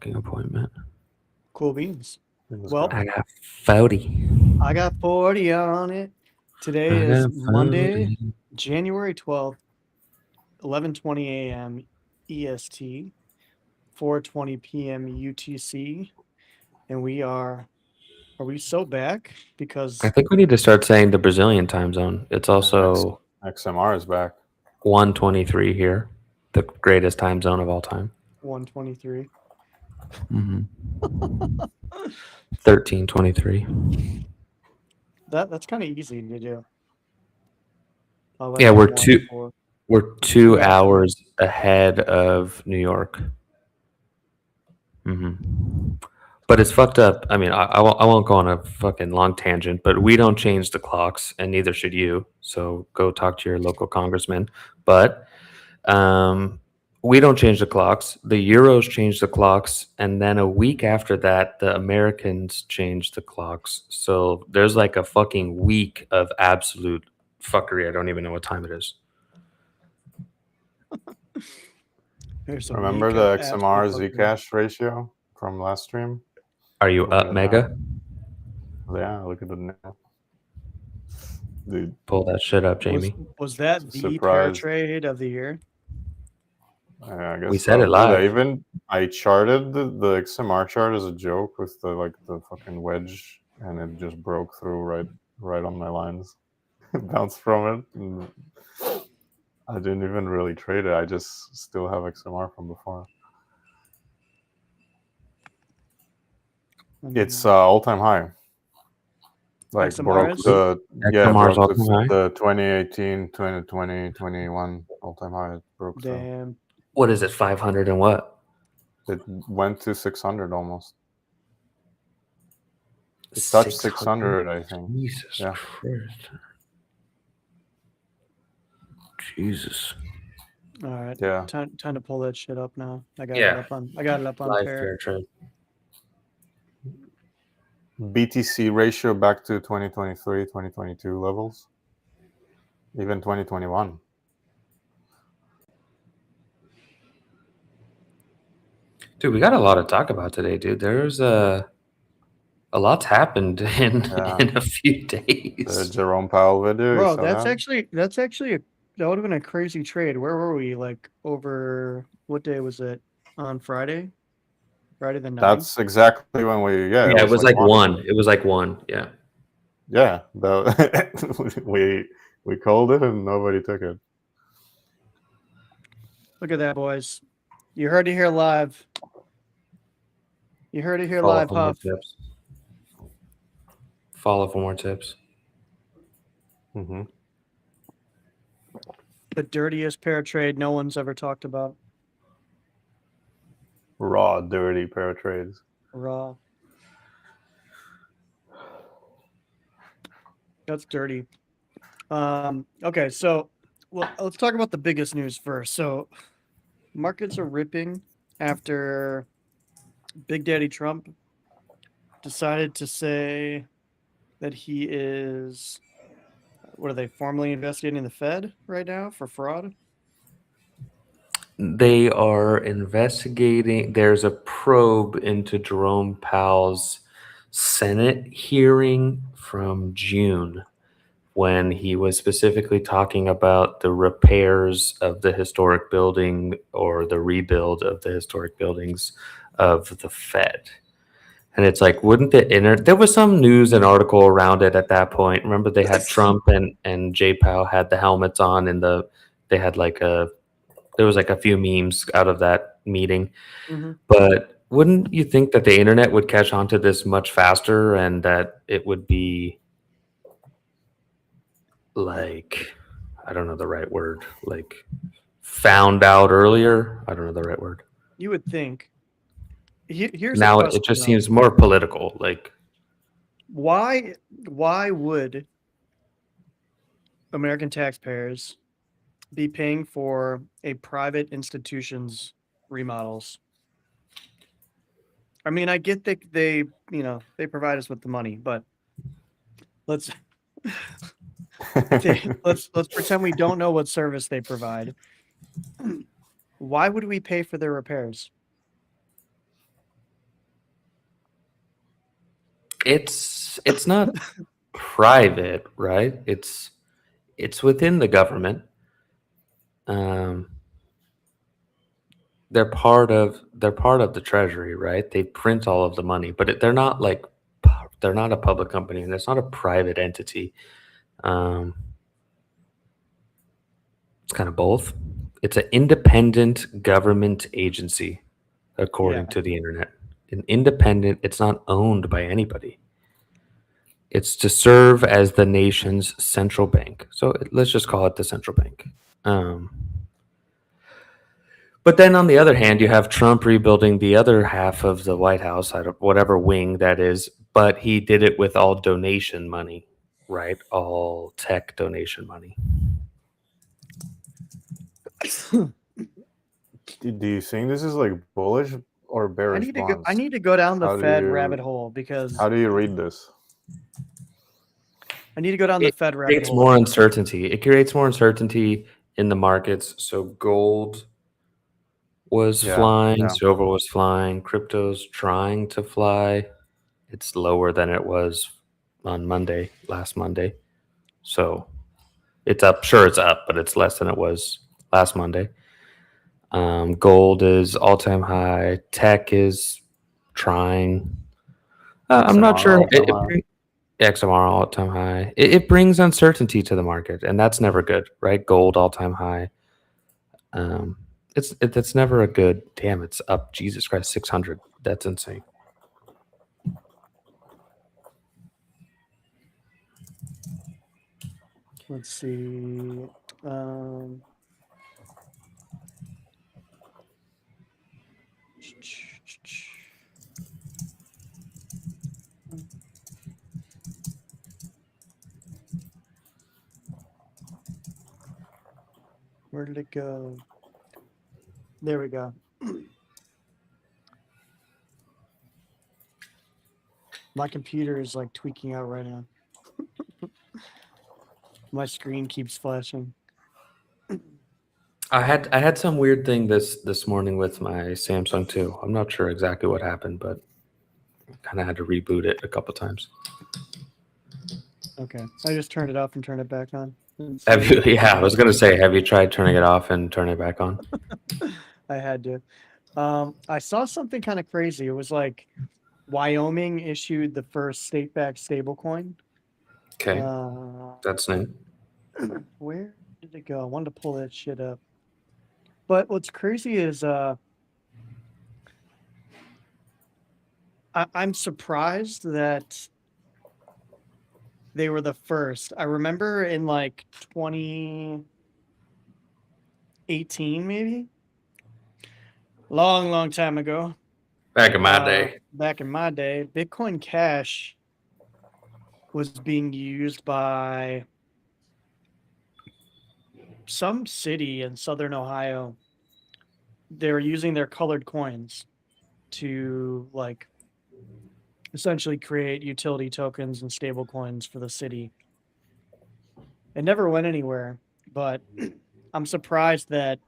fucking appointment. Cool beans. Let's Well, go. I got 40. I got 40 on it. Today I is got Monday, 40. January 12th, 11:20 a.m. EST, 4:20 p.m. UTC, and are we so back? Because I think we need to start saying the Brazilian time zone. It's also XMR is back. 1:23 here, the greatest time zone of all time. 1:23. 13:23. That's kind of easy to do. Yeah, 11:14. we're 2 hours ahead of New York. But it's fucked up. I mean, I won't go on a fucking long tangent, but we don't change the clocks, and neither should you. So go talk to your local congressman. But we don't change the clocks. The Euros change the clocks, and then a week after that, the Americans change the clocks. So there's like a fucking week of absolute fuckery. I don't even know what time it is. Remember the XMR Zcash ratio from last stream? Are you up, Mega? Yeah, look at it now. Dude, pull that shit up, Jamie. Was that the pair trade of the year? I guess we said it live. I charted the XMR chart as a joke with the fucking wedge, and it just broke through right on my lines. It bounced from it. And I didn't even really trade it. I just still have XMR from before. It's all-time high. Like broke the XMR's the 2018, 2020, 21 all-time high. It broke. Damn. What is it? 500 and what? It went to 600 almost. It touched 600, I think. Jesus Christ. Jesus. All right. Yeah. Time to pull that shit up now. I got it up on live fair trade. BTC ratio back to 2023, 2022 levels. Even 2021. Dude, we got a lot to talk about today, dude. There's a lot's happened in a few days. The Jerome Powell video. Bro, that would have been a crazy trade. Where were we? Like over what day was it? On Friday? Friday the 9th? That's exactly when we it was like one. It was like one, yeah. Yeah. We called it and nobody took it. Look at that, boys. You heard it here live. You heard it here live, Huff. Follow for more tips. Mm-hmm. The dirtiest pair trade no one's ever talked about. Raw, dirty pair trades. Raw. That's dirty. Okay, so let's talk about the biggest news first. So markets are ripping after Big Daddy Trump decided to say that he is, what are they, formally investigating the Fed right now for fraud? They are investigating. There's a probe into Jerome Powell's Senate hearing from June when he was specifically talking about the repairs of the historic building or the rebuild of the historic buildings of the Fed. And it's like, wouldn't there was some news and article around it at that point. Remember they had Trump and Jay Powell had the helmets on and they had there was like a few memes out of that meeting. Mm-hmm. But wouldn't you think that the internet would catch on to this much faster and that it would be like, I don't know the right word, like found out earlier? I don't know the right word. You would think. Here's now it just seems more political. Like, why would American taxpayers be paying for a private institution's remodels? I mean, I get that they provide us with the money, but let's pretend we don't know what service they provide. Why would we pay for their repairs? It's not private, right? It's within the government. Um, they're part of the treasury, right? They print all of the money, but they're not like they're not a public company and it's not a private entity. Um, it's kind of both. It's an independent government agency, according Yeah. to the internet. An independent. It's not owned by anybody. It's to serve as the nation's central bank. So let's just call it the central bank. Um, But then on the other hand, you have Trump rebuilding the other half of the White House, I don't, whatever wing that is, but he did it with all donation money, right? All tech donation money. Do you think this is like bullish or bearish bonds? I need to go down the How do Fed you- rabbit hole because How do you read this? I need to go down the Fed rabbit Creates hole. more uncertainty. It creates more uncertainty in the markets. So gold was Yeah, flying, yeah. silver was flying, crypto's trying to fly. It's lower than it was on last Monday. So it's up. Sure, it's up, but it's less than it was last Monday. Gold is all-time high. Tech is trying. I'm not XMR sure. all-time high. XMR all-time high. It brings uncertainty to the market, and that's never good, right? Gold all-time high. That's never a good. Damn, it's up. Jesus Christ, 600. That's insane. Let's see. Where did it go? There we go. My computer is like tweaking out right now. My screen keeps flashing. I had some weird thing this morning with my Samsung too. I'm not sure exactly what happened, but kind of had to reboot it a couple times. Okay, I just turned it off and turned it back on. Have you? Yeah, I was gonna say, have you tried turning it off and turning it back on? I had to. I saw something kind of crazy. It was like Wyoming issued the first state-backed stablecoin. Okay, that's new. Where did it go? I wanted to pull that shit up. But what's crazy is I'm surprised that they were the first. I remember in like 2018, maybe long time ago. Back in my day. Back in my day, Bitcoin Cash was being used by some city in southern Ohio. They were using their colored coins to like essentially create utility tokens and stable coins for the city. It never went anywhere, but I'm surprised that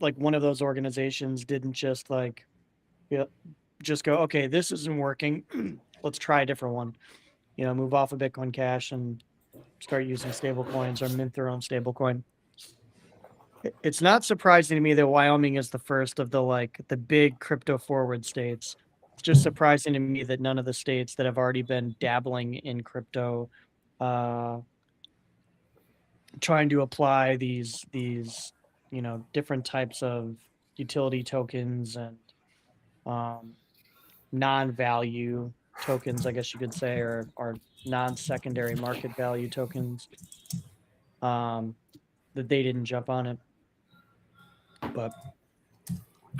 like one of those organizations didn't just like just go, okay, this isn't working. Let's try a different one. Move off of Bitcoin Cash and start using stable coins or mint their own stable coin. It's not surprising to me that Wyoming is the first of the big crypto forward states. It's just surprising to me that none of the states that have already been dabbling in crypto, trying to apply these different types of utility tokens and non-value tokens, I guess you could say, or non-secondary market value tokens, that they didn't jump on it. But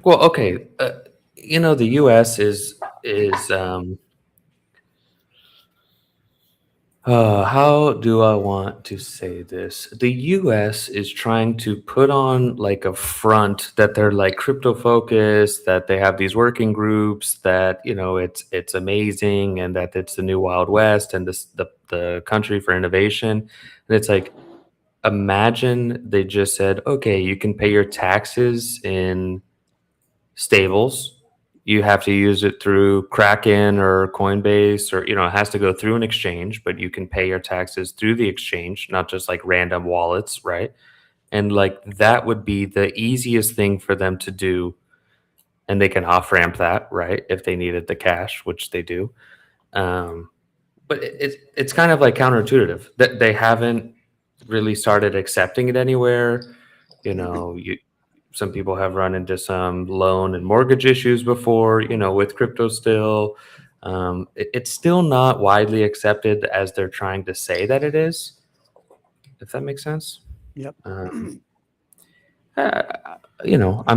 Well, okay. The U.S. is how do I want to say this? The U.S. is trying to put on like a front that they're like crypto focused, that they have these working groups, that it's amazing, and that it's the new Wild West and the country for innovation. And it's like, imagine they just said, okay, you can pay your taxes in stables. you have to use it through Kraken or Coinbase, or it has to go through an exchange, but you can pay your taxes through the exchange, not just like random wallets, right? And like that would be the easiest thing for them to do, and they can off ramp that, right? If they needed the cash, which they do. But it's kind of like counterintuitive that they haven't really started accepting it anywhere. Some people have run into some loan and mortgage issues before, with crypto still. It's still not widely accepted as they're trying to say that it is, if that makes sense. Yep. I'm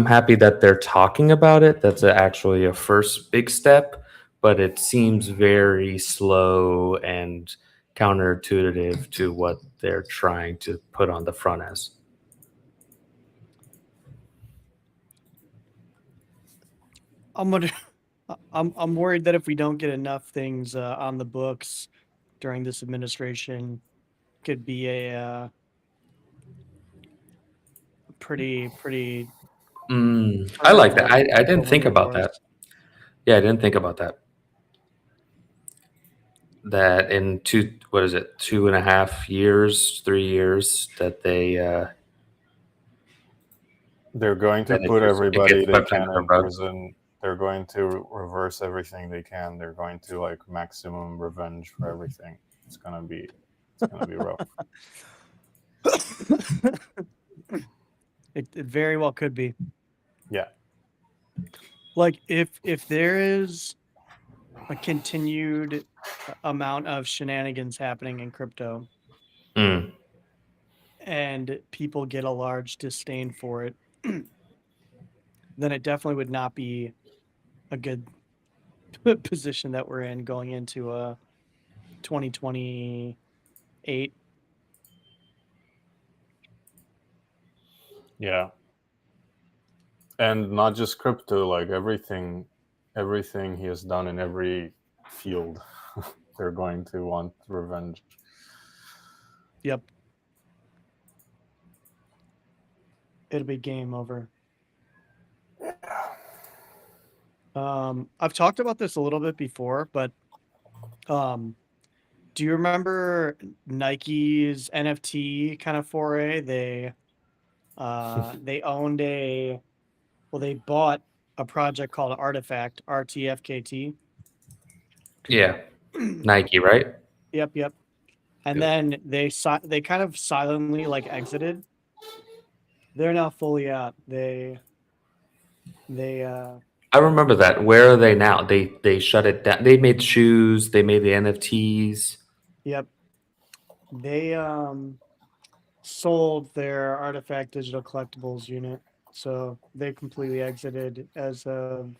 happy that they're talking about it. That's actually a first big step, but it seems very slow and counterintuitive to what they're trying to put on the front as. I'm worried that if we don't get enough things on the books during this administration, could be a pretty I like that. I didn't think about that. Yeah, I didn't think about that. That in 2.5 years, 3 years, that they're going to that it put gets everybody they swept can under the in rug. prison. They're going to reverse everything they can. They're going to like maximum revenge for everything. It's gonna be rough. It very well could be. Yeah. Like if there is a continued amount of shenanigans happening in crypto, Mm. and people get a large disdain for it, then it definitely would not be a good position that we're in going into 2028. Yeah. And not just crypto, like everything he has done in every field, they're going to want revenge. Yep. It'll be game over. I've talked about this a little bit before, but do you remember Nike's NFT kind of foray? They they bought a project called Artifact, RTFKT. Yeah. Nike, right? Yep. And Good. then they kind of silently like exited. They're now fully out. They I remember that. Where are they now? They shut it down. They made shoes. They made the NFTs. Yep. They sold their Artifact digital collectibles unit. So they completely exited as of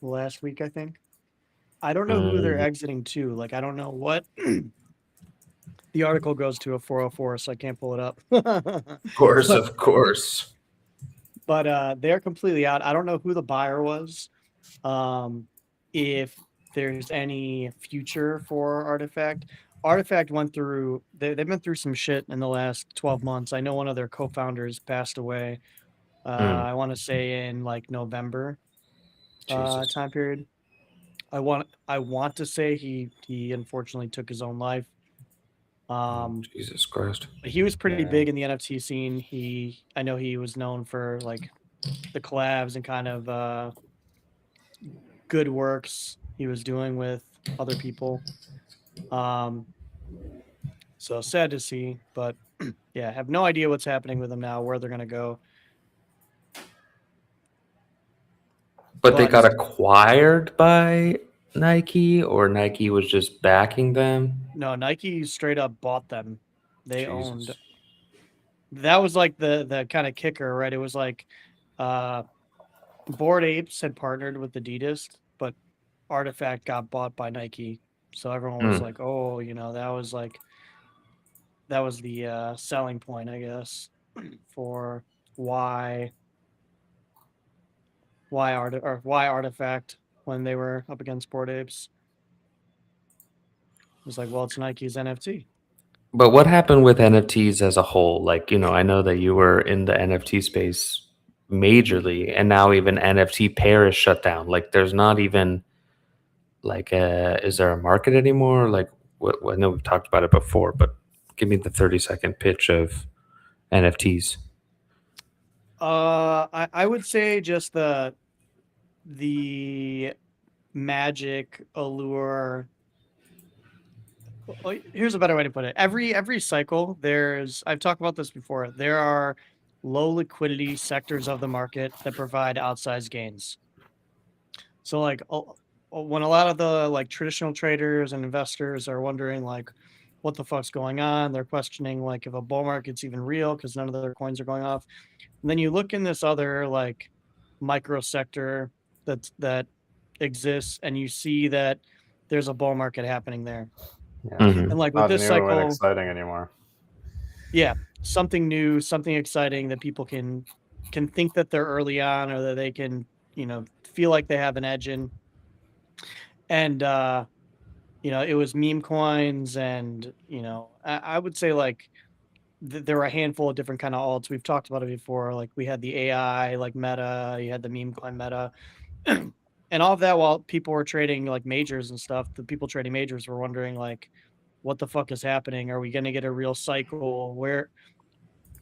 last week, I think. I don't know who they're exiting to. Like, I don't know what the article goes to a 404, so I can't pull it up. Of course. But they're completely out. I don't know who the buyer was. If there's any future for Artifact. Artifact went through, they've been through some shit in the last 12 months. I know one of their co-founders passed away. I want to say in like November Jesus. time period. I want to say he unfortunately took his own life. Jesus Christ. He was pretty big in the NFT scene. I know he was known for like the collabs and kind of good works he was doing with other people. So sad to see, but yeah, I have no idea what's happening with them now, where they're gonna go. But they got acquired by Nike, or Nike was just backing them? No, Nike straight up bought them. They Jesus. owned. That was like the kind of kicker, right? It was like Bored Apes had partnered with Adidas, but Artifact got bought by Nike. So everyone was like, oh, that was the selling point, I guess, for why Artifact when they were up against Bored Apes. It was like, well, it's Nike's NFT. But what happened with NFTs as a whole? Like, I know that you were in the NFT space majorly, and now even NFT pair is shut down. Like there's not even like is there a market anymore? Like I know we've talked about it before, but give me the 30-second pitch of NFTs. I would say just the magic allure. Well, here's a better way to put it. Every cycle, I've talked about this before. There are low liquidity sectors of the market that provide outsized gains. So like when a lot of the like traditional traders and investors are wondering like what the fuck's going on, they're questioning like if a bull market's even real because none of their coins are going off. And then you look in this other like micro sector that exists, and you see that there's a bull market happening there. Yeah. And like with Not this new cycle, and exciting anymore. yeah, something new, something exciting that people can think that they're early on, or that they can, feel like they have an edge in. And it was meme coins, and I would say like there were a handful of different kind of alts. We've talked about it before. Like we had the AI, like Meta, you had the meme coin Meta, and all of that while people were trading like majors and stuff. The people trading majors were wondering like, what the fuck is happening? Are we going to get a real cycle?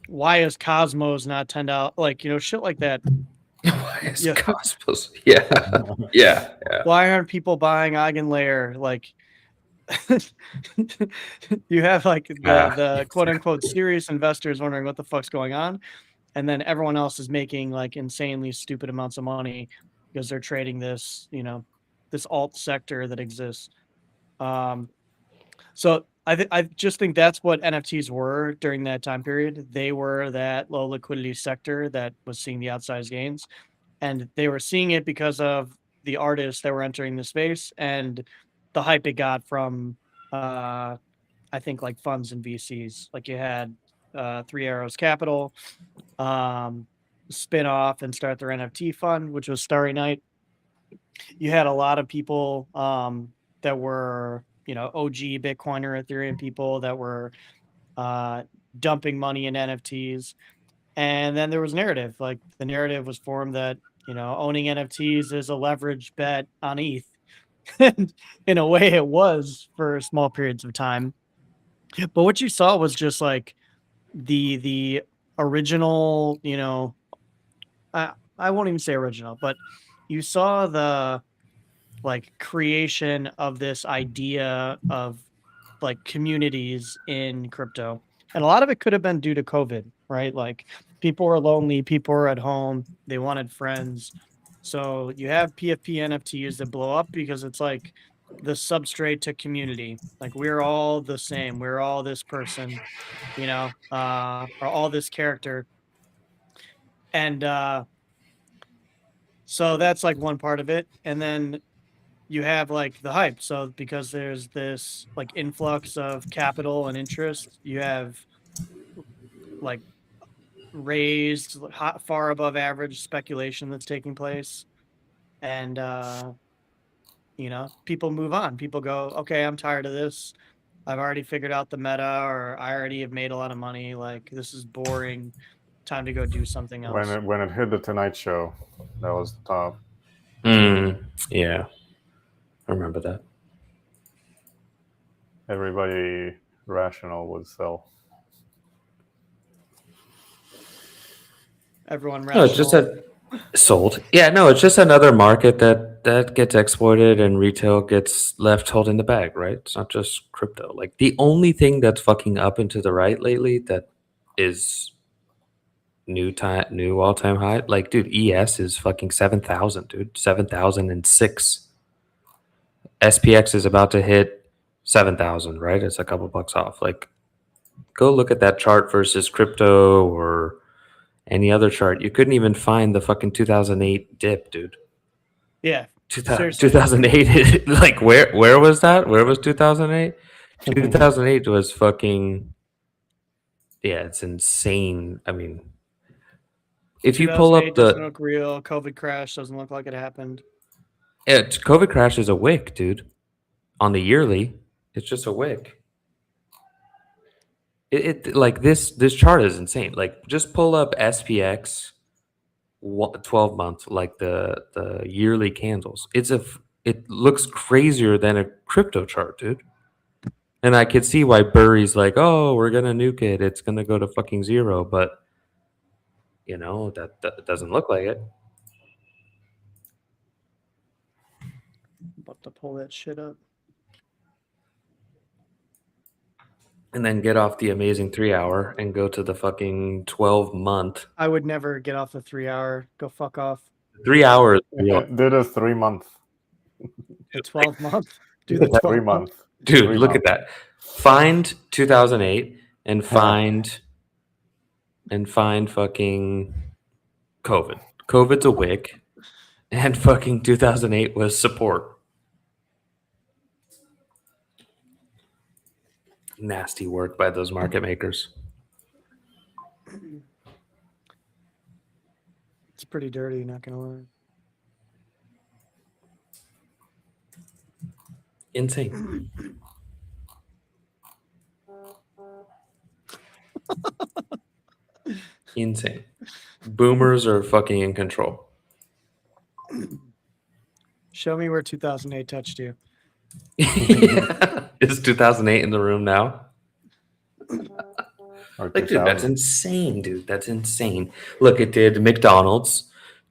Why is Cosmos not $10? Like, shit like that. Why is Yeah. Cosmos? Yeah. Yeah. Why aren't people buying Eigenlayer? Like, you have like the quote unquote serious investors wondering what the fuck's going on. And then everyone else is making like insanely stupid amounts of money because they're trading this, this alt sector that exists. So I just think that's what NFTs were during that time period. They were that low liquidity sector that was seeing the outsized gains, and they were seeing it because of the artists that were entering the space and the hype it got from, I think like funds and VCs. Like you had Three Arrows Capital spin off and start their NFT fund, which was Starry Night. You had a lot of people that were, OG Bitcoiner, Ethereum people that were dumping money in NFTs. And then there was narrative. Like the narrative was formed that, owning NFTs is a leverage bet on ETH. And in a way it was for small periods of time. But what you saw was just like the original, I won't even say original, but you saw the like creation of this idea of like communities in crypto. And a lot of it could have been due to COVID, right? Like people were lonely, people were at home, they wanted friends. So you have PFP NFTs that blow up because it's like the substrate to community. Like we're all the same. We're all this person, or all this character. And so that's like one part of it. And then you have like the hype. So because there's this like influx of capital and interest, you have like raised far above average speculation that's taking place. And people move on. People go, okay, I'm tired of this. I've already figured out the meta, or I already have made a lot of money. Like this is boring. Time to go do something else. When it hit the Tonight Show, that was the top. Yeah, I remember that. Everybody rational would sell. Everyone rational. No, it's just sold. Yeah, no, it's just another market that gets exploited and retail gets left holding the bag, right? It's not just crypto. Like the only thing that's fucking up and to the right lately that is new all-time high. Like, dude, ES is fucking 7,000, dude. 7,006. SPX is about to hit 7,000, right? It's a couple bucks off. Like, go look at that chart versus crypto or any other chart. You couldn't even find the fucking 2008 dip, dude. Yeah. 2008, like where was that? Where was 2008? 2008 was fucking, yeah, it's insane. I mean, if you pull up doesn't look real. COVID crash doesn't look like it happened. Yeah, COVID crash is a wick, dude. On the yearly, it's just a wick. It like this chart is insane. Like just pull up SPX 12 month, like the yearly candles. It looks crazier than a crypto chart, dude. And I could see why Burry's like, oh, we're gonna nuke it. It's gonna go to fucking zero, but that doesn't look like it. About to pull that shit up. And then get off the amazing 3 hour and go to the fucking 12-month. I would never get off the 3 hour. Go fuck off. 3 hours. Did a 3 month. The 12-month. Do the 3 12 month. Dude, 3 look month. at that. Find 2008 and find fucking COVID. COVID's a wick, and fucking 2008 was support. Nasty work by those market makers. It's pretty dirty, not gonna lie. Insane. Insane. Boomers are fucking in control. Show me where 2008 touched you. Is 2008 in the room now? Or Like, dude, that's 2000. insane, dude. That's insane. Look, it did McDonald's,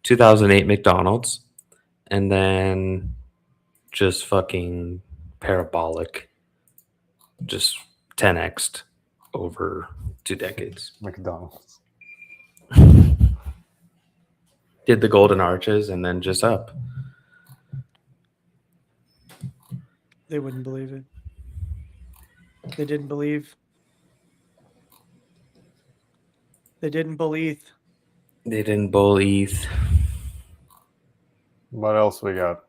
2008 McDonald's, and then just fucking parabolic, just 10x'd over 2 decades. McDonald's. Did the golden arches and then just up. They wouldn't believe it. They didn't believe. They didn't believe. They didn't believe. What else we got?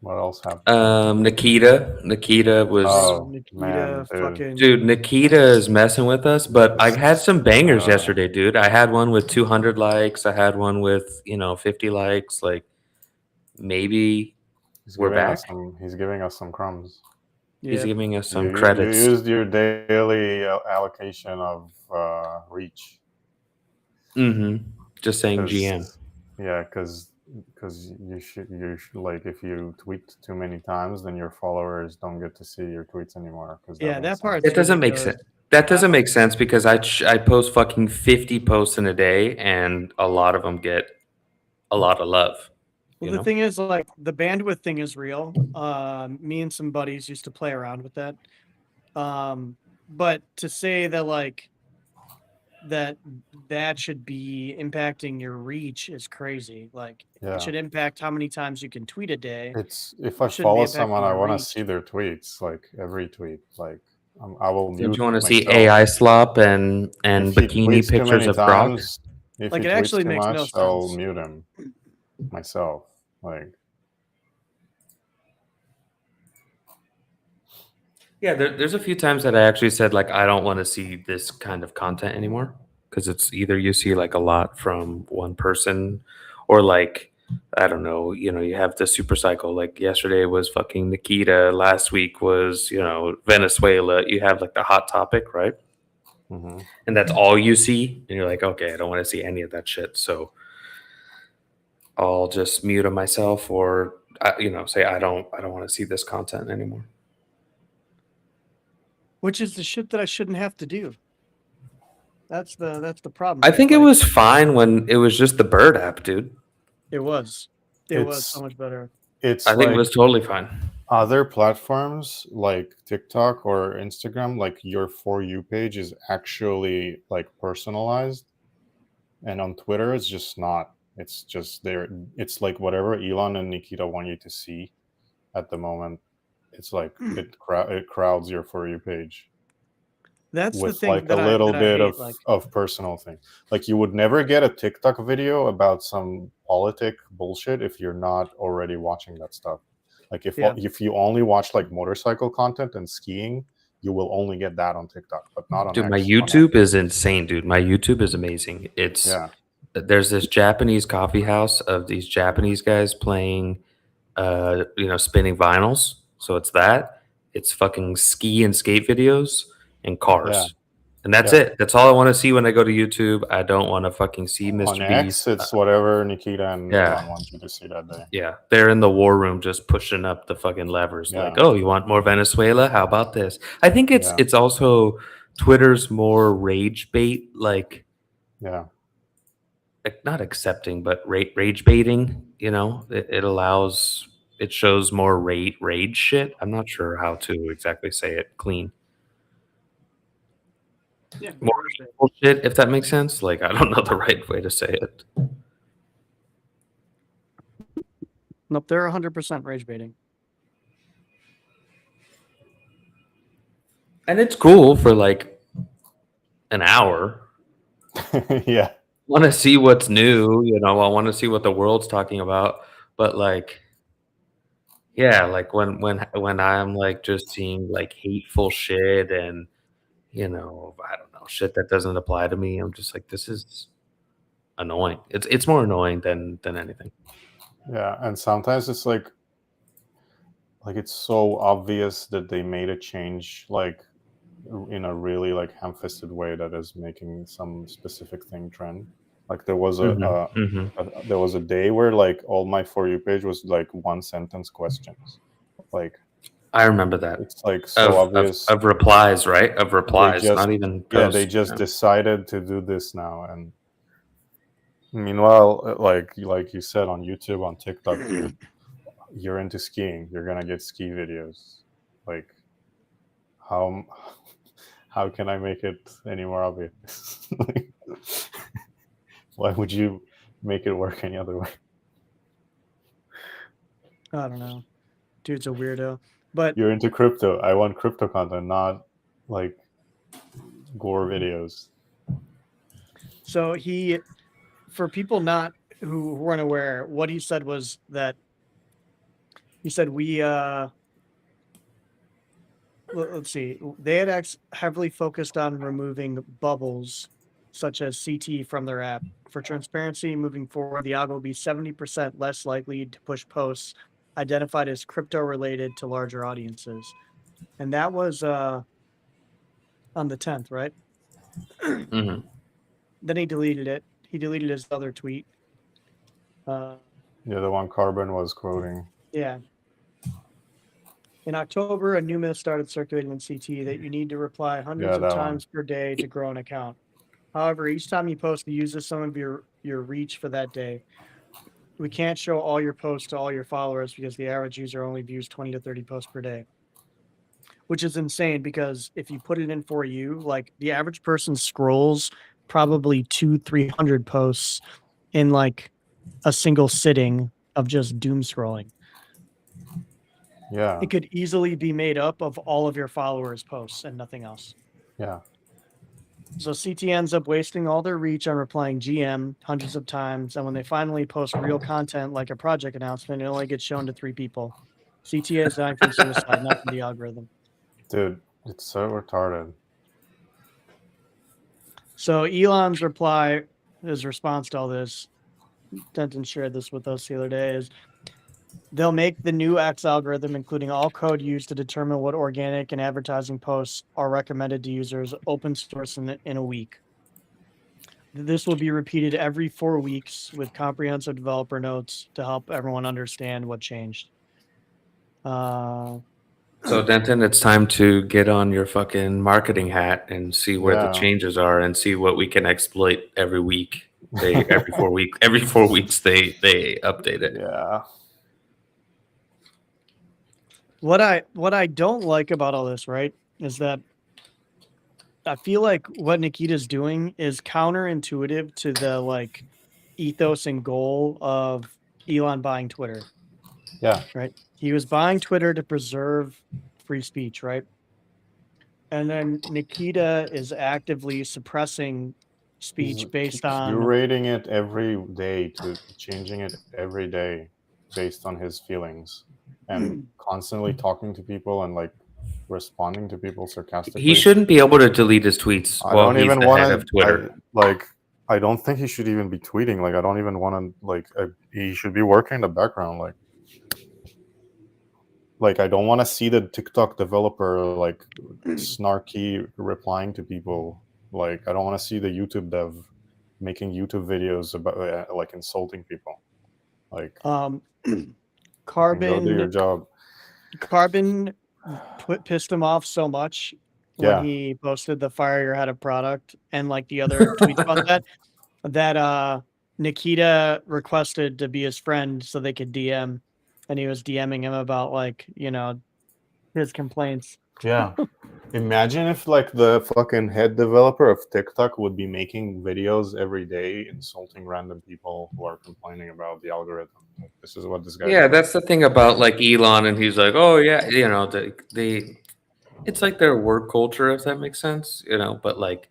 What else happened? Nikita was Oh, Nikita man, dude. fucking. dude. Nikita is messing with us, but I had some bangers Uh, yesterday, dude. I had one with 200 likes. I had one with 50 likes. Like maybe we're back. He's giving us some crumbs. He's Yeah. giving us some You credits. used your daily allocation of reach. Just saying 'Cause- GM. Yeah, because you should like if you tweet too many times, then your followers don't get to see your tweets anymore. Yeah, that part. It doesn't make sense. That doesn't make sense because I post fucking 50 posts in a day, and a lot of them get a lot of love. Well, the thing is, like, the bandwidth thing is real. Me and some buddies used to play around with that. But to say that, like, that should be impacting your reach is crazy. Like, Yeah. it should impact how many times you can tweet a day. It's if I shouldn't be follow impacting someone, I your want to reach. see their tweets, like every tweet. Like I will mute. Don't you want to see myself. AI slop and If he bikini tweets too pictures many of Grok? times, if Like, he it tweets actually too makes no much, I'll sense. mute him myself. Like Yeah, there's a few times that I actually said like I don't want to see this kind of content anymore because it's either you see like a lot from one person or like I don't know, you have the super cycle. Like yesterday was fucking Nikita, last week was Venezuela. You have like the hot topic, right? mhm. And that's all you see, and you're like, okay, I don't want to see any of that shit. So I'll just mute them myself, or say I don't want to see this content anymore. Which is the shit that I shouldn't have to do. That's the problem. I think it Like, was fine when it was just the Bird app, dude. It was. It was It's- so much better. It's I think like it was totally fine. other platforms like TikTok or Instagram, like your For You page is actually like personalized, and on Twitter it's just not. It's just there. It's like whatever Elon and Nikita want you to see at the moment. It's like it crowds your For You page That's the with thing like a that little I bit hate, like, of personal thing. Like you would never get a TikTok video about some politic bullshit if you're not already watching that stuff. Like Yeah. if you only watch like motorcycle content and skiing, you will only get that on TikTok, but not on Dude, my X, on YouTube is insane, dude. My YouTube is amazing. Yeah. There's this Japanese coffee house of these Japanese guys playing spinning vinyls. So it's fucking ski and skate videos and cars. Yeah. And that's Yeah. it. That's all I want to see when I go to YouTube. I don't want to fucking see On Mr. X, Beast. it's whatever Nikita and Yeah. Elon want you to see that day. Yeah, they're in the war room just pushing up the fucking levers. Like, Yeah. oh, you want more Venezuela? How about this? I think it's Yeah. it's also Twitter's more rage bait, like Yeah. not accepting, but rage baiting. You know, it shows more rage shit. I'm not sure how to exactly say it clean. Yeah, More shit, if that makes sense. Like, I don't know the right way to say it. nope, they're 100% rage baiting. And it's cool for like an hour. Yeah. Want to see what's new, you know. I want to see what the world's talking about, but like, yeah, like when I'm like just seeing like hateful shit and I don't know, shit that doesn't apply to me, I'm just like, this is annoying. It's more annoying than anything. Yeah, and sometimes it's like it's so obvious that they made a change, like in a really like ham-fisted way that is making some specific thing trend. Like there was there was a day where like all my For You page was like one sentence questions. Like I remember that. it's like so obvious. Of replies, right? Of replies, just- not even posts. Yeah, they just decided to do this now, and meanwhile, like you said on YouTube, on TikTok, you're into skiing, you're gonna get ski videos. Like how can I make it any more obvious? Like, why would you make it work any other way? I don't know. Dude's a weirdo. But You're into crypto. I want crypto content, not like gore videos. so for people not who weren't aware, what he said was that he said let's see, they had heavily focused on removing bubbles such as CT from their app. For transparency, moving forward, the algo will be 70% less likely to push posts identified as crypto related to larger audiences. And that was on the 10th, right? Mhm. Then he deleted it. He deleted his other tweet. Yeah, the one Carbon was quoting. Yeah. In October, a new myth started circulating in CT that you need to reply hundreds of that times per day to grow an account. However, each time you post, it uses some of your reach for that day. We can't show all your posts to all your followers because the average user only views 20 to 30 posts per day, which is insane because if you put it in For You, like the average person scrolls probably 200-300 posts in like a single sitting of just doom scrolling. Yeah. It could easily be made up of all of your followers' posts and nothing else. Yeah. So CT ends up wasting all their reach on replying GM hundreds of times, and when they finally post real content like a project announcement, it only gets shown to 3 people. CT is dying from suicide, not from the algorithm. Dude, it's so retarded. So Elon's reply, his response to all this, Denton shared this with us the other day, is they'll make the new X algorithm, including all code used to determine what organic and advertising posts are recommended to users, open source in a week. This will be repeated every 4 weeks with comprehensive developer notes to help everyone understand what changed. So Denton, it's time to get on your fucking marketing hat and see where the changes are and see what we can exploit every week. Every 4 weeks they update it. Yeah. What I don't like about all this, right, is that I feel like what Nikita's doing is counterintuitive to the like ethos and goal of Elon buying Twitter. Yeah. Right. He was buying Twitter to preserve free speech, right? And then Nikita is actively suppressing speech based on curating it every day, to changing it every day based on his feelings, and constantly talking to people and like responding to people sarcastically. He shouldn't be able to delete his tweets while he's the head of Twitter. I don't think he should even be tweeting. Like, I don't even want to he should be working in the background. Like I don't want to see the TikTok developer like snarky replying to people Like, I don't want to see the YouTube dev making YouTube videos about like insulting people. Like, Um, go do your Carbon job. pissed him off so much Yeah. when he posted the fire your head of product and like the other tweets about that Nikita requested to be his friend so they could DM, and he was DMing him about like, you know, his complaints. Yeah. Imagine if like the fucking head developer of TikTok would be making videos every day insulting random people who are complaining about the algorithm. Like, this is what this guy Yeah, does. that's the thing about like Elon, and he's like, oh yeah, you know, it's like their work culture, if that makes sense, you know. But like,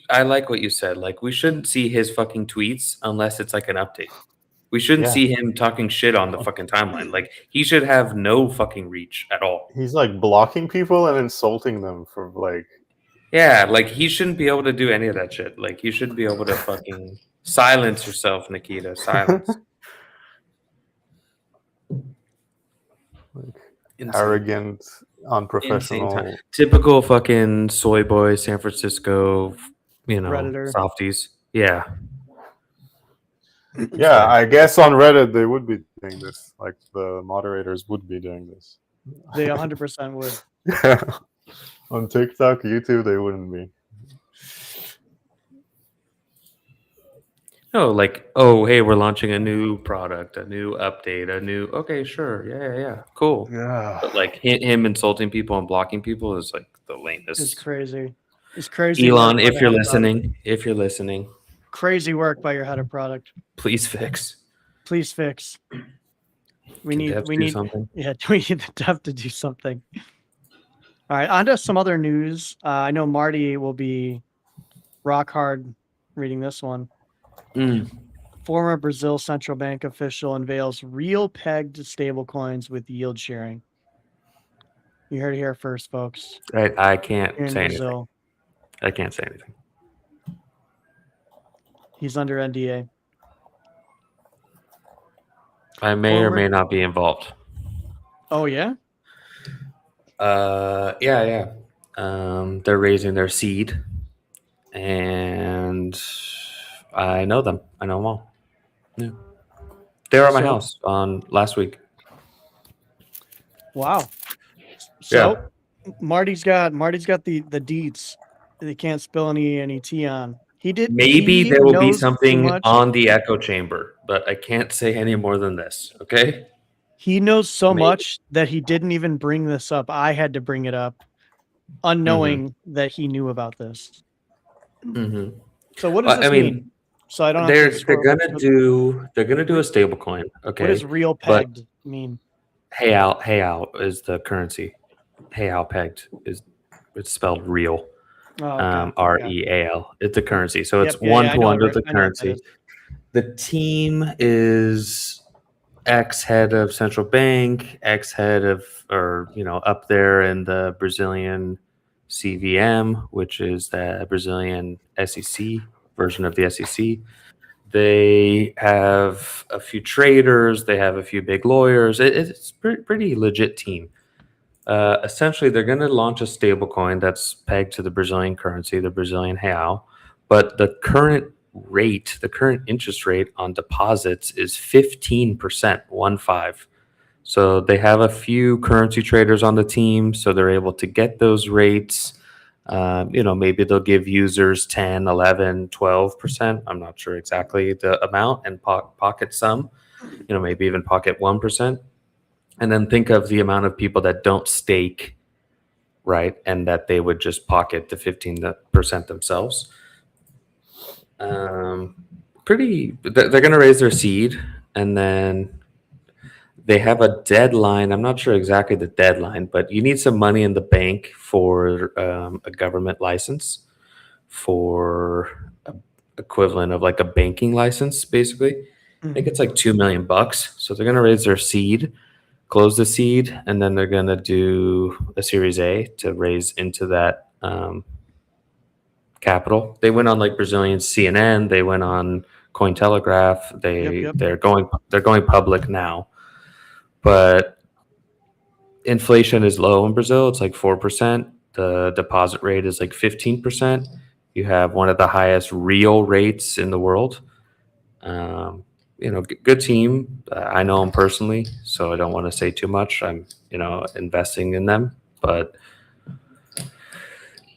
I like what you said. Like, we shouldn't see his fucking tweets unless it's like an update. We shouldn't Yeah. see him talking shit on the fucking timeline. Like, he should have no fucking reach at all. He's like blocking people and insulting them for like, Yeah, like he shouldn't be able to do any of that shit. Like, you should be able to fucking silence yourself, Nikita. Silence. Insane. arrogant, unprofessional. Insane time. Typical fucking soy boy, San Francisco, you know, Redditor. softies. Yeah. Yeah, I guess on Reddit they would be doing this. Like the moderators would be doing this. They 100% would. Yeah. On TikTok, YouTube, they wouldn't be. No, like, oh, hey, we're launching a new product, a new update, a new. Okay, sure, yeah, cool. Yeah. But like him insulting people and blocking people is like the lamest. It's crazy. It's crazy. Elon, work by if the you're head of product. listening, Crazy work by your head of product. please fix. Please fix. We Can devs do need something. Yeah, we need the dev to do something. All right, on to some other news. I know Marty will be rock hard reading this one. Former Brazil central bank official unveils real pegged stablecoins with yield sharing. You heard it here first, folks. I can't Here in say anything. Brazil, I can't say anything. he's under NDA. I may or Former- may not be involved. Oh yeah, Yeah. They're raising their seed, and I know them. I know them all. Yeah. They were at my So- house on last week. wow. So Marty's got the deets. They can't spill any tea on. Maybe he there will be knows too something much. on the echo chamber, but I can't say any more than this. Okay. He knows so Maybe. much that he didn't even bring this up. I had to bring it up, unknowing that he knew about this. Mm-hmm. So what does I this mean, mean? So I don't. have to They're scroll- gonna do a stable coin. Okay. What does real but- pegged mean? Hayao is the currency. Hayao pegged it's spelled real. Oh, okay. REAL. It's a currency. So it's Yep, yeah, one I to know one it, with the I know what that currency. is. The team is ex head of central bank, ex head of, or up there in the Brazilian CVM, which is the Brazilian SEC version of the SEC. They have a few traders. They have a few big lawyers. It's pretty legit team. Essentially, they're going to launch a stable coin that's pegged to the Brazilian currency, the Brazilian real. But the current interest rate on deposits is 15%, 1.5. So they have a few currency traders on the team, so they're able to get those rates. Maybe they'll give users 10, 11, 12%. I'm not sure exactly the amount, and pocket some, maybe even pocket 1%. And then think of the amount of people that don't stake, right? And that they would just pocket the 15% themselves. They're going to raise their seed, and then they have a deadline. I'm not sure exactly the deadline, but you need some money in the bank for a government license, for equivalent of like a banking license, basically. I think it's like $2 million. So they're going to raise their seed, close the seed, and then they're going to do a Series A to raise into that capital. They went on like Brazilian CNN. They went on Cointelegraph. They're going public now. But inflation is low in Brazil. It's like 4%. The deposit rate is like 15%. You have one of the highest real rates in the world. Good team. I know them personally, so I don't want to say too much. I'm, investing in them, but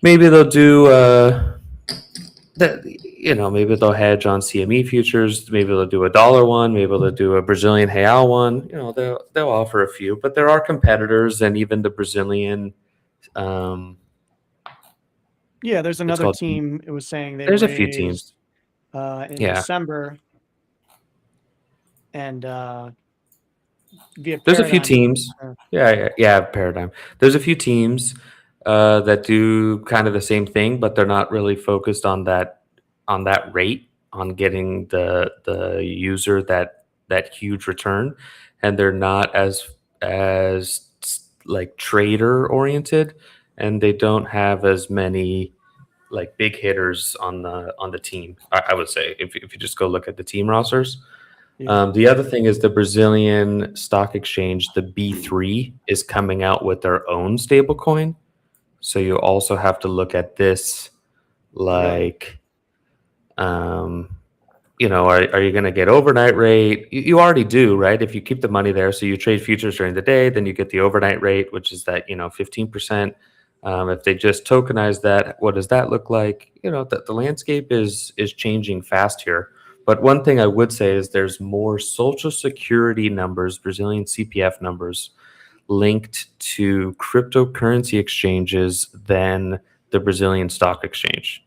maybe they'll do. Maybe they'll hedge on CME futures. Maybe they'll do a dollar one. Maybe they'll do a Brazilian real one. They'll offer a few, but there are competitors, and even the Brazilian. Yeah, there's another called- team. It was saying they There's a raised few teams. in Yeah. December, and via There's a few Paradigm. teams. Yeah, Paradigm. There's a few teams that do kind of the same thing, but they're not really focused on that rate, on getting the user that huge return, and they're not as like trader oriented, and they don't have as many like big hitters on the team. I would say if you just go look at the team rosters. Yeah. The other thing is the Brazilian stock exchange, the B3, is coming out with their own stablecoin. So you also have to look at this like, are you going to get overnight rate? You already do, right? If you keep the money there, so you trade futures during the day, then you get the overnight rate, which is that 15%. If they just tokenize that, what does that look like? The landscape is changing fast here. But one thing I would say is there's more social security numbers, Brazilian CPF numbers, linked to cryptocurrency exchanges than the Brazilian stock exchange.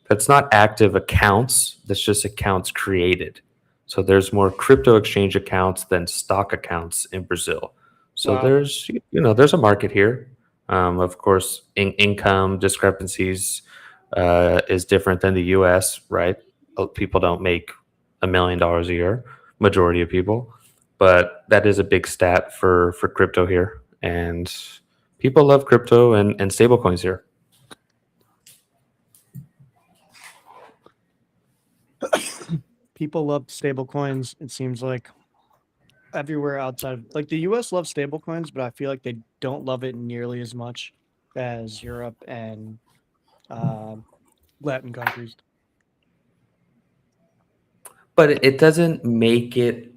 That's not active accounts, that's just accounts created. So there's more crypto exchange accounts than stock accounts in Brazil. So Wow. there's a market here. Of course, income discrepancies is different than the US, right? People don't make $1 million a year, majority of people, but that is a big stat for crypto here, and people love crypto and stablecoins here. People love stable coins. It seems like everywhere outside of, like, the US loves stable coins, but I feel like they don't love it nearly as much as Europe and Latin countries. But it doesn't make it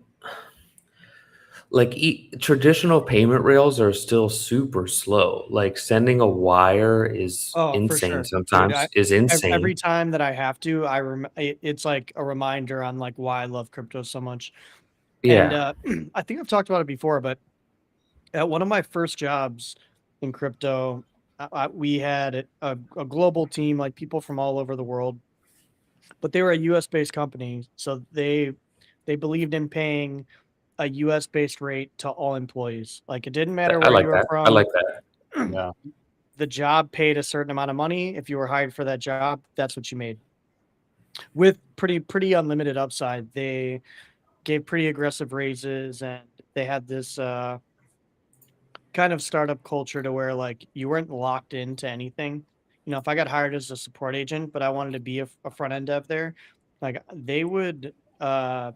like traditional payment rails are still super slow. Like sending a wire is Oh, for insane sure. sometimes. Dude, Is insane. every time that I have to, it's like a reminder on like why I love crypto so much. Yeah. And I think I've talked about it before, but at one of my first jobs in crypto, we had a global team, like people from all over the world, but they were a US based company. So they believed in paying a US based rate to all employees. Like it didn't matter I where like you were that. from. I like that. Yeah. The job paid a certain amount of money. If you were hired for that job, that's what you made. With pretty unlimited upside. They gave pretty aggressive raises, and they had this kind of startup culture to where like you weren't locked into anything. If I got hired as a support agent, but I wanted to be a front end dev there, like they would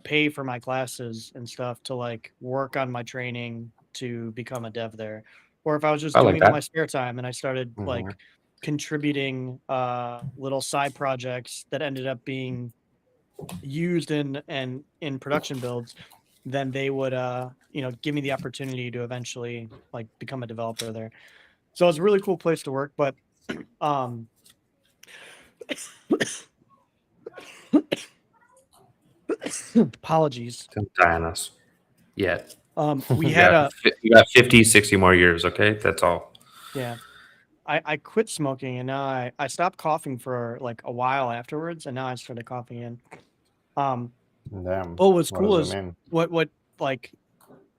pay for my classes and stuff to like work on my training to become a dev there. Or if I was just I doing like it in my that. spare time and I started like Mhm. contributing little side projects that ended up being used in production builds, then they would give me the opportunity to eventually like become a developer there. So it's a really cool place to work. But apologies. Don't die on us yet. We had You got 50, 60 more years, okay? That's all. yeah. I quit smoking, and now I stopped coughing for like a while afterwards, and now I started coughing again. Damn. But what's What cool does is it mean? what like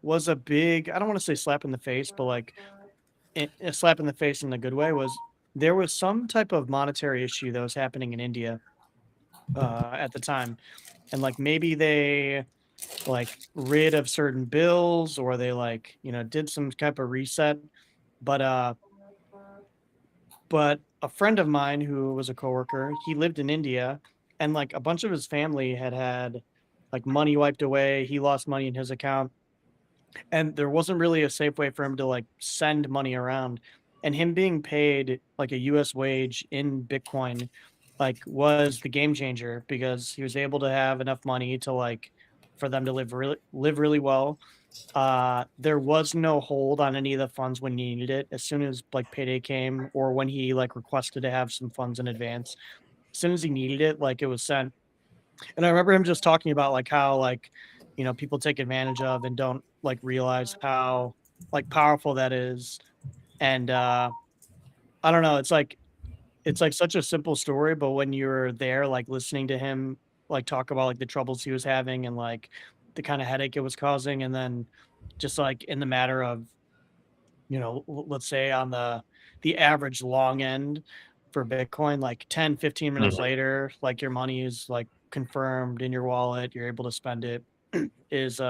was a big, I don't want to say slap in the face, but like a slap in the face in a good way, was there was some type of monetary issue that was happening in India at the time, and like maybe they like rid of certain bills, or they like did some type of reset, but a friend of mine who was a coworker, he lived in India, and like a bunch of his family had like money wiped away. He lost money in his account, and there wasn't really a safe way for him to like send money around. And him being paid like a US wage in Bitcoin like was the game changer because he was able to have enough money to like for them to live really well. There was no hold on any of the funds when he needed it. As soon as like payday came or when he like requested to have some funds in advance, as soon as he needed it, like it was sent. And I remember him just talking about like how like, you know, people take advantage of and don't like realize how like powerful that is. And I don't know, it's like such a simple story, but when you're there, like listening to him like talk about like the troubles he was having and like the kind of headache it was causing, and then just like in the matter of, you know, let's say on the average long end for Bitcoin, like 10, 15 minutes Mhm. later, like your money is like confirmed in your wallet, you're able to spend it is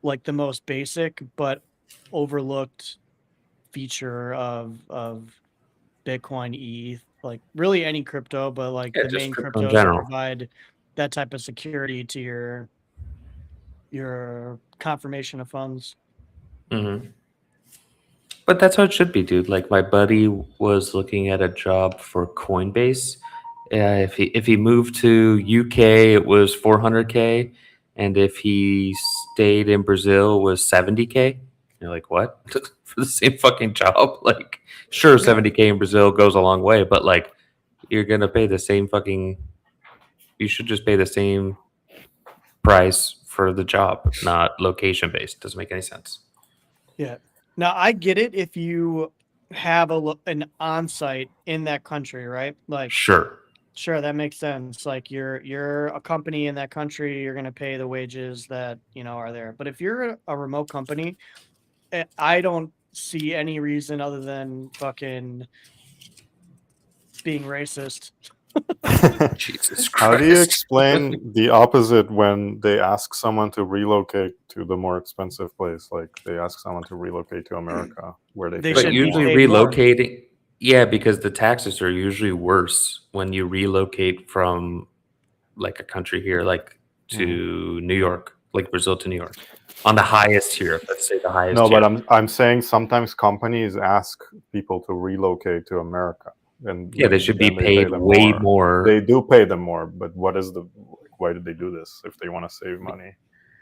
like the most basic but overlooked feature of Bitcoin, ETH, like really any crypto, but like Yeah, the just main crypto in cryptos that general. provide that type of security to your confirmation of funds. Hmm. But that's how it should be, dude. Like my buddy was looking at a job for Coinbase. If he moved to UK, it was 400K, and if he stayed in Brazil, it was 70K. You're like, what? For the same fucking job? Like, sure, Yeah. 70K in Brazil goes a long way, but like, you're gonna pay the same fucking. You should just pay the same price for the job, not location based. Doesn't make any sense. Yeah. Now I get it if you have an on-site in that country, right? Like, Sure. sure, that makes sense. Like you're a company in that country, you're gonna pay the wages that you know are there. But if you're a remote company, I don't see any reason other than fucking being racist. Jesus How do you Christ. explain the opposite when they ask someone to relocate to the more expensive place? Like they ask someone to relocate to America where they They pay But should be more. usually paid more. relocating, yeah, because the taxes are usually worse when you relocate from like a country here, like to New York, like Brazil to New York, on the highest tier. Let's say the highest No, tier. but I'm saying sometimes companies ask people to relocate to America, and Yeah, they should be then they pay paid them way more. more They do pay them more, but what is the why did they do this if they want to save money?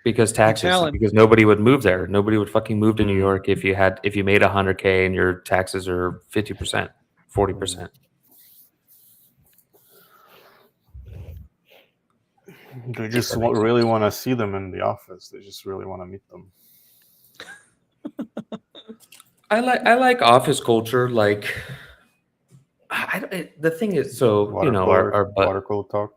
because taxes. talent. Because nobody would move there. Nobody would fucking move to New Mm. York if you made 100K and your taxes are 50%, 40%. They just That makes really sense. want to see them in the office. They just really want to meet them. I like office culture. Like, the thing is, so you know, Water cooler talk.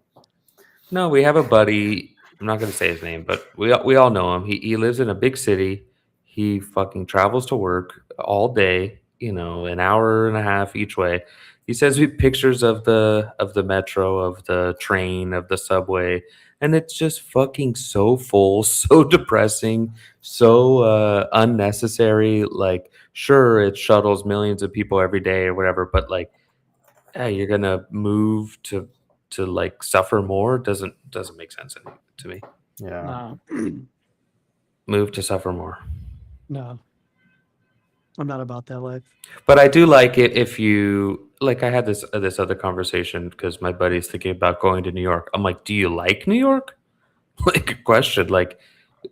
no, we have a buddy. I'm not going to say his name, but we all know him. He lives in a big city. He fucking travels to work all day. You know, an hour and a half each way. He sends me pictures of the metro, of the train, of the subway, and it's just fucking so full, so depressing, so unnecessary. Like, sure, it shuttles millions of people every day or whatever, but like, hey, you're gonna move to like suffer more doesn't make sense to me. Yeah. No, Move to suffer more. no, I'm not about that life. But I do like it if you like. I had this other conversation because my buddy's thinking about going to New York. I'm like, do you like New York? Like a question. Like,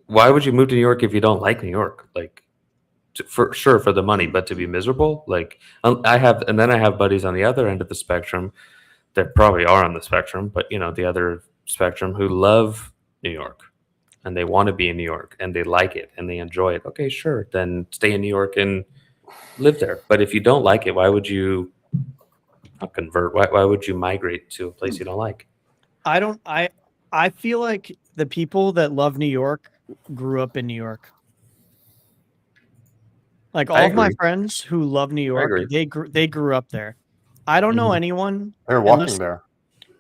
why would you move to New York if you don't like New York? Like, for sure for the money, but to be miserable. Like, I have, and then I have buddies on the other end of the spectrum that probably are on the spectrum, but you know, the other spectrum who love New York and they want to be in New York and they like it and they enjoy it. Okay, sure. Then stay in New York and live there. But if you don't like it, why would you not convert? Why would you migrate to a place you don't like? I don't. I feel like the people that love New York grew up in New York. Like all I of my agree. friends who love New I York, agree. they grew up there. I don't know Mhm. anyone They're walking there.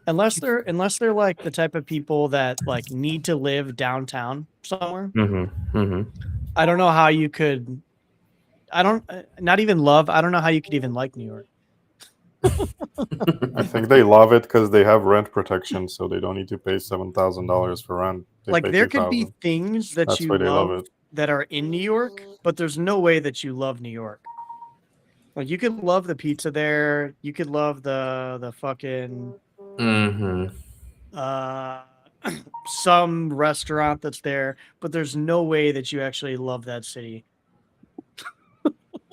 unless they're like the type of people that like need to live downtown somewhere. Mm-hmm. Mm-hmm. I don't know how you could. I don't not even love. I don't know how you could even like New York. I think they love it because they have rent protection, so they don't need to pay $7,000 for rent. They Like pay there could be 2,000. things that That's you why they love love it. that are in New York, but there's no way that you love New York. Like you could love the pizza there. You could love the fucking Mm-hmm. uh some restaurant that's there, but there's no way that you actually love that city.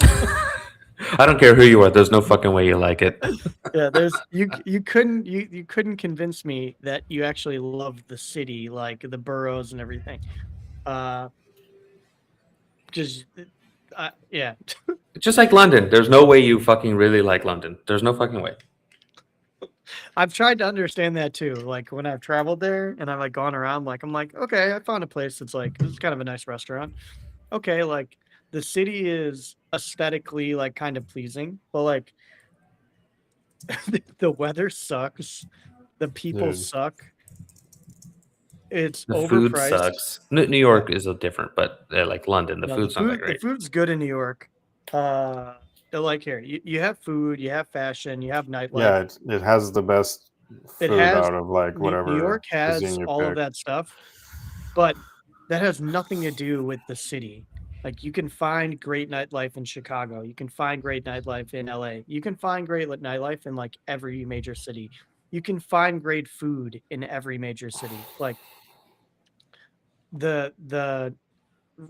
I don't care who you are. There's no fucking way you like it. Yeah, you couldn't convince me that you actually love the city, like the boroughs and everything. Just yeah. Just like London. There's no way you fucking really like London. There's no fucking way. I've tried to understand that too. Like when I've traveled there and I've like gone around, like I'm like, okay, I found a place that's like this is kind of a nice restaurant. Okay, like the city is aesthetically like kind of pleasing, but like the weather sucks, the people Dude. suck. It's The food overpriced. sucks. New York is a different, but like London, the No, food's not that great. The food's good in New York. Like here, you have food, you have fashion, you have nightlife. Yeah, it has the best It food has- out of like whatever. New York has cuisine you all of pick. that stuff, but that has nothing to do with the city. Like you can find great nightlife in Chicago, you can find great nightlife in LA, you can find great nightlife in like every major city. You can find great food in every major city. Like the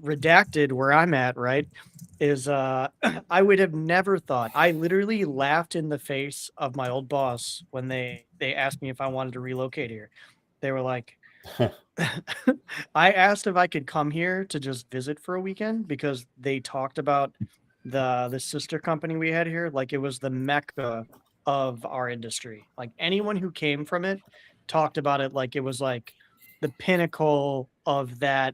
redacted where I'm at, right, is I would have never thought. I literally laughed in the face of my old boss when they asked me if I wanted to relocate here. They were like, I asked if I could come here to just visit for a weekend because they talked about the sister company we had here like it was the mecca of our industry. Like anyone who came from it talked about it like it was like the pinnacle of that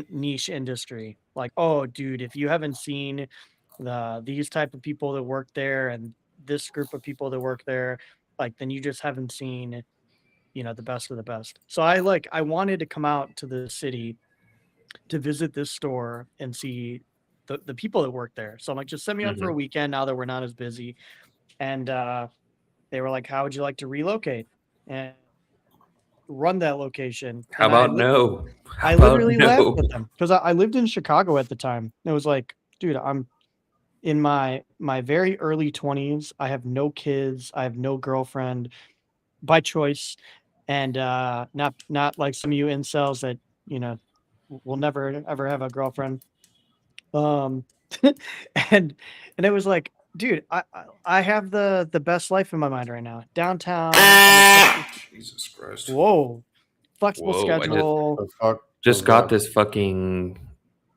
niche industry. Like, oh, dude, if you haven't seen these type of people that work there and this group of people that work there, like, then you just haven't seen, the best of the best. So I wanted to come out to the city to visit this store and see the people that work there. So I'm like, just send me out for a weekend now that we're not as busy. And they were like, how would you like to relocate and run that location? How And about no? I How about literally no? laughed at them because I lived in Chicago at the time. It was like, dude, I'm in my very early 20s. I have no kids. I have no girlfriend by choice, and not like some of you incels that will never ever have a girlfriend. And it was like, dude, I have the best life in my mind right now. Downtown. Jesus Christ. Whoa. Flexible Whoa, I schedule. The fuck Just was got that?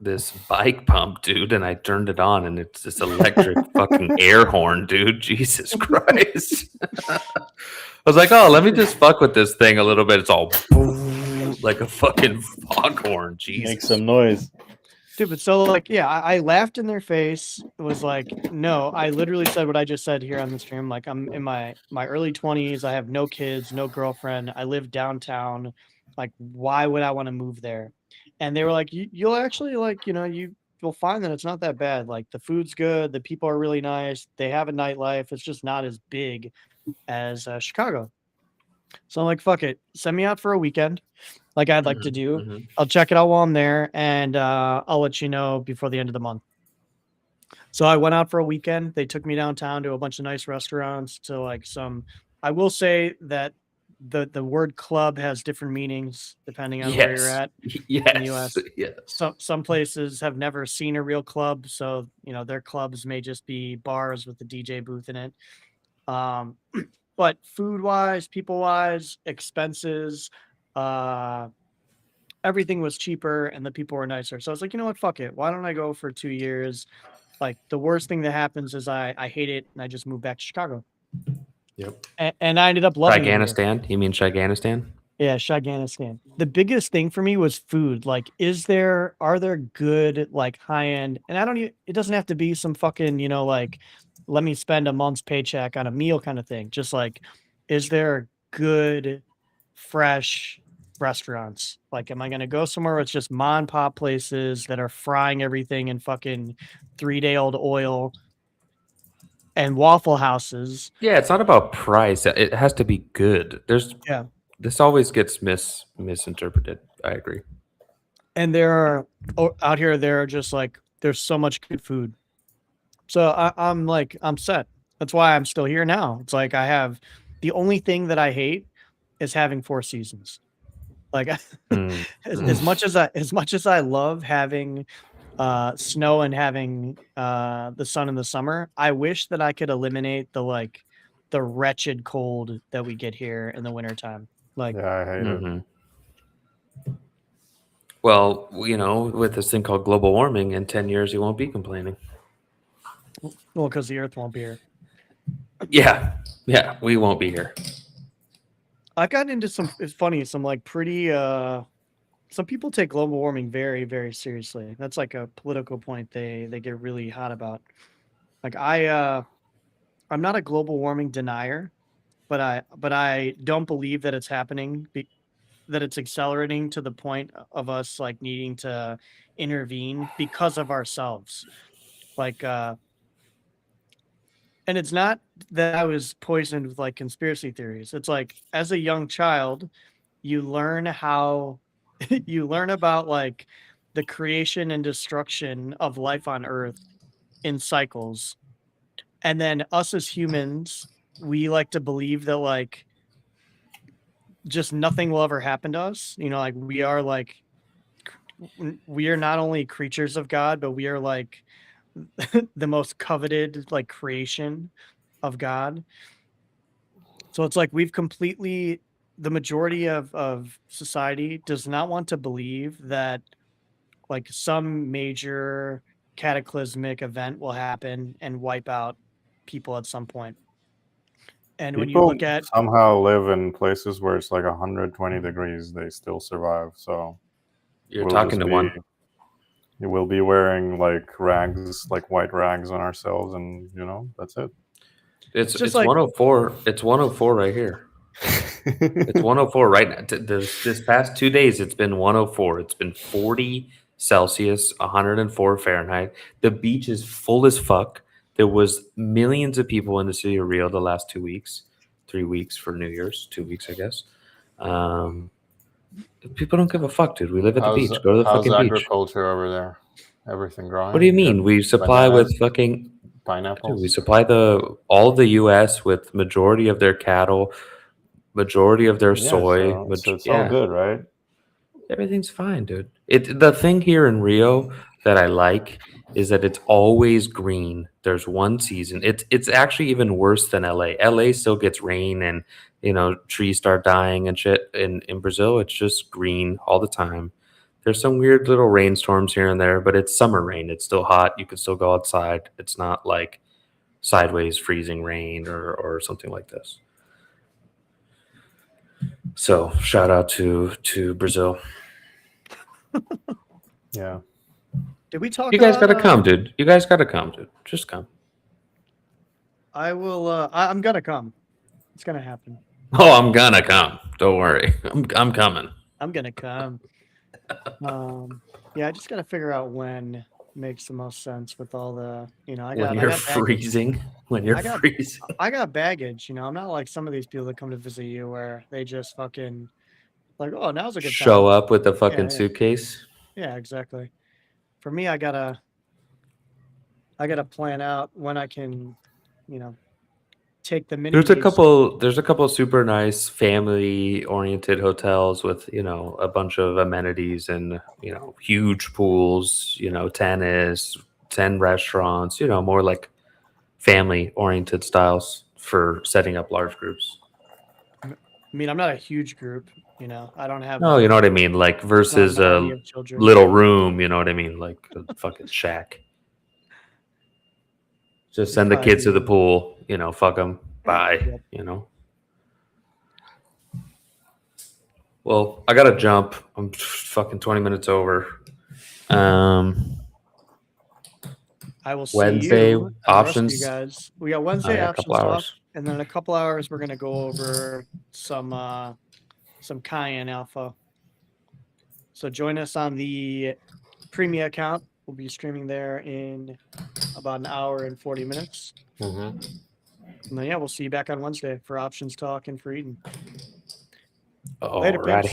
this bike pump, dude, and I turned it on, and it's this electric fucking air horn, dude. Jesus Christ! I was like, oh, let me just fuck with this thing a little bit. It's all boom, like a fucking foghorn. Jesus. Make some noise. Dude, but so like, yeah, I laughed in their face. It was like, no, I literally said what I just said here on the stream. Like, I'm in my early 20s. I have no kids, no girlfriend. I live downtown. Like, why would I want to move there? And they were like, you'll actually like, you'll find that it's not that bad. Like the food's good. The people are really nice. They have a nightlife. It's just not as big as Chicago. So I'm like, fuck it. Send me out for a weekend. Like I'd like to do. Mhm. I'll check it out while I'm there, and I'll let you know before the end of the month. So I went out for a weekend. They took me downtown to a bunch of nice restaurants. To like some, I will say that the word club has different meanings depending on where you're Yes. at. Yes. US. Yes. Some places have never seen a real club, so their clubs may just be bars with the DJ booth in it. But food wise, people wise, expenses, everything was cheaper and the people were nicer. So I was like, you know what, fuck it. Why don't I go for 2 years? Like the worst thing that happens is I hate it and I just moved back to Chicago. Yep. And I ended up loving it here. Shiganistan? You mean Shiganistan? Yeah, Shiganistan. The biggest thing for me was food. Like, are there good, like high end, and it doesn't have to be some fucking, like, let me spend a month's paycheck on a meal kind of thing. Just like, is there good, fresh restaurants? Like, am I going to go somewhere where it's just mom and pop places that are frying everything in fucking 3-day-old oil and Waffle Houses? Yeah, it's not about price. It has to be good. Yeah. This always gets misinterpreted. I agree. And out here, there are just like, there's so much good food. So I'm set. That's why I'm still here now. It's like I have the only thing that I hate is having 4 seasons. Like Mm. as much as I love having snow and having the sun in the summer, I wish that I could eliminate the wretched cold that we get here in the wintertime. Like Yeah, I hate it. Mhm. Well, with this thing called global warming, in 10 years, you won't be complaining. well, because the earth won't be here. Yeah. Yeah. We won't be here. I've gotten into it's funny, some like pretty some people take global warming very, very seriously. That's like a political point they get really hot about. Like I'm not a global warming denier, but I don't believe that it's happening, that it's accelerating to the point of us like needing to intervene because of ourselves. Like and it's not that I was poisoned with like conspiracy theories. It's like as a young child, you learn how you learn about like the creation and destruction of life on Earth in cycles. And then us as humans, we like to believe that like just nothing will ever happen to us. Like we are not only creatures of God, but we are like the most coveted like creation of God. So it's like the majority of society does not want to believe that like some major cataclysmic event will happen and wipe out people at some point. And when you People look at somehow live in places where it's like 120 degrees. They still survive. So You're we'll talking just to be, one. we'll be wearing like rags, like white rags on ourselves, and that's it. It's just it's like 104. It's 104 right here. It's 104 right now. This past 2 days, it's been 104. It's been 40 Celsius, 104 Fahrenheit. The beach is full as fuck. There was millions of people in the city of Rio the last 2 weeks, 3 weeks for New Year's, 2 weeks, I guess. Um, People don't give a fuck, dude. We live at the how's beach. Go to the how's fucking beach. agriculture over there? Everything growing? What do you got mean? We supply bananas, with fucking Dude, we pineapples. supply all the U.S. with majority of their cattle, majority of their Yeah, soy. so it's all Yeah, good, right? everything's fine, dude. The thing here in Rio that I like is that it's always green. There's one season. It's actually even worse than LA. LA still gets rain and trees start dying and shit. In Brazil, it's just green all the time. There's some weird little rainstorms here and there, but it's summer rain. It's still hot. You can still go outside. It's not like sideways freezing rain or something like this. So shout out to Brazil. Yeah. did we talk You guys about gotta come, dude. You guys gotta come, dude. Just come. I'm gonna come. It's gonna happen. Oh, I'm gonna come. Don't worry. I'm coming. I'm gonna come. Yeah, I just gotta figure out when makes the most sense with all the I When got you're baggage. freezing. When you're I got- freezing. I got baggage, I'm not like some of these people that come to visit you where they just fucking like, oh, now's a good time. Show up with the fucking Yeah. suitcase. Yeah, exactly. For me, I gotta plan out when I can, take the mini. There's a couple super nice family oriented hotels with, a bunch of amenities and, huge pools, tennis, 10 restaurants, more like family oriented styles for setting up large groups. I mean, I'm not a huge group, I don't have. No, you know what I mean? Like versus not a many of children. little room, you know what I mean? Like a fucking shack. Just send the Probably kids to the do. pool, fuck them. Bye, Yep. Well, I gotta jump. I'm fucking 20 minutes over. I will see Wednesday you and the rest of options. you guys. We got Wednesday Yeah, a options couple talk, hours. and then in a couple hours we're gonna go over some Cayenne Alpha. So join us on the Premium account. We'll be streaming there in about an hour and 40 minutes. Mm-hmm. And then we'll see you back on Wednesday for options talk and for Eden. All Later, righty. pimps.